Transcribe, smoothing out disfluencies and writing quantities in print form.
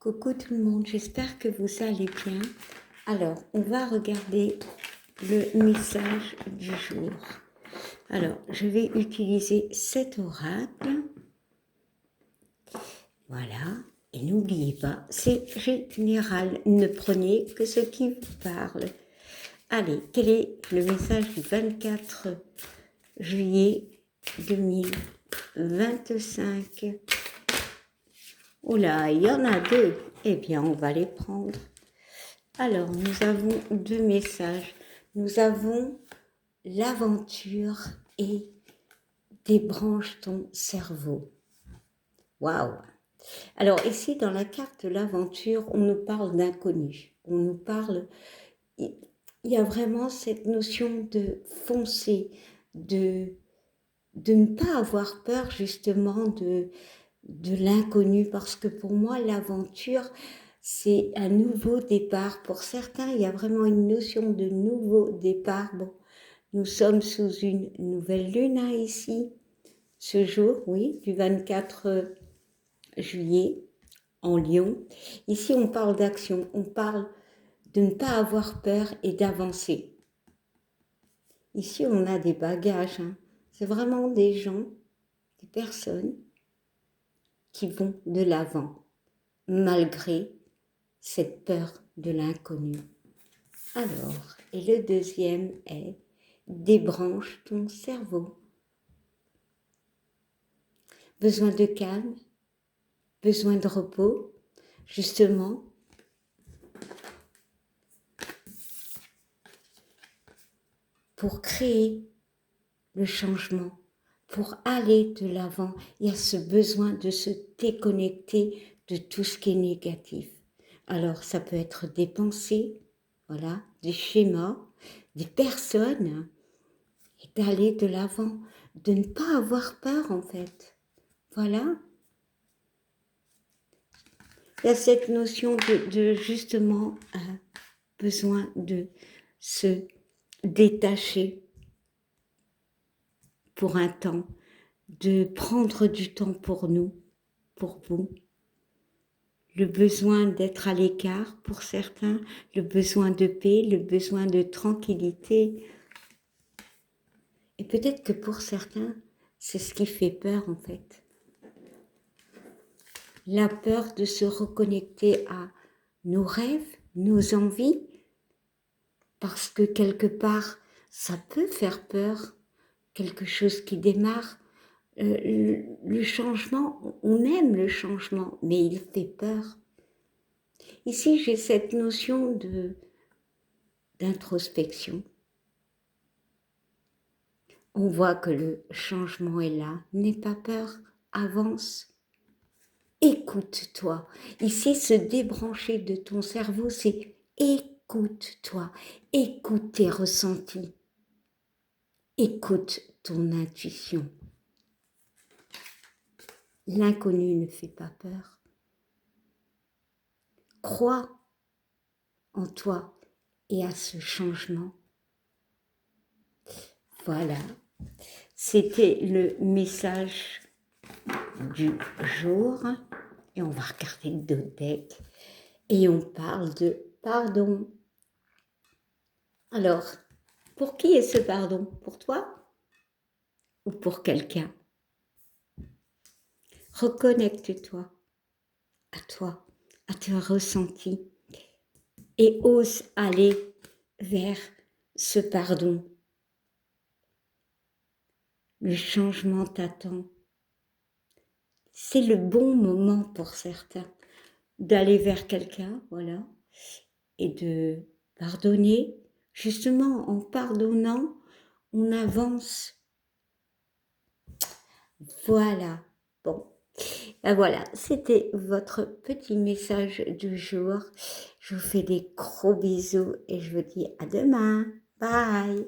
Coucou tout le monde, j'espère que vous allez bien. Alors, on va regarder le message du jour. Alors, je vais utiliser cet oracle. Voilà. Et n'oubliez pas, c'est général. Ne prenez que ce qui vous parle. Allez, quel est le message du 24 juillet 2025? Oula, il y en a deux. Eh bien, on va les prendre. Alors, nous avons deux messages. Nous avons l'aventure et débranche ton cerveau. Waouh! Alors, ici, dans la carte de l'aventure, on nous parle d'inconnu. On nous parle... Il y a vraiment cette notion de foncer, de ne pas avoir peur, justement, de l'inconnu, parce que pour moi, l'aventure, c'est un nouveau départ. Pour certains, il y a vraiment une notion de nouveau départ. Bon, nous sommes sous une nouvelle lune ici, ce jour, oui, du 24 juillet, en Lion. Ici, on parle d'action, on parle de ne pas avoir peur et d'avancer. Ici, on a des bagages, hein. C'est vraiment des gens, des personnes qui vont de l'avant, malgré cette peur de l'inconnu. Alors, et le deuxième est débranche ton cerveau. Besoin de calme, besoin de repos, justement. Pour créer le changement, pour aller de l'avant, il y a ce besoin de se déconnecter de tout ce qui est négatif. Alors, ça peut être des pensées, voilà, des schémas, des personnes, et d'aller de l'avant, de ne pas avoir peur en fait. Voilà. Il y a cette notion de justement besoin de se détacher pour un temps, de prendre du temps pour nous, pour vous. Le besoin d'être à l'écart pour certains, le besoin de paix, le besoin de tranquillité. Et peut-être que pour certains, c'est ce qui fait peur en fait. La peur de se reconnecter à nos rêves, nos envies, parce que quelque part, ça peut faire peur, quelque chose qui démarre. Le changement, on aime le changement, mais il fait peur. Ici, j'ai cette notion d'introspection. On voit que le changement est là. N'aie pas peur, avance. Écoute-toi. Ici, se débrancher de ton cerveau, c'est écoute-toi. Écoute tes ressentis. Écoute ton intuition. L'inconnu ne fait pas peur. Crois en toi et à ce changement. Voilà, c'était le message du jour. Et on va regarder d'autres decks. Et on parle de pardon. Alors, pour qui est ce pardon? Pour toi ou pour quelqu'un? Reconnecte-toi à tes ressentis et ose aller vers ce pardon. Le changement t'attend. C'est le bon moment pour certains d'aller vers quelqu'un, voilà, et de pardonner. Justement, en pardonnant, on avance. Voilà. Bon, ben voilà, c'était votre petit message du jour. Je vous fais des gros bisous et je vous dis à demain. Bye.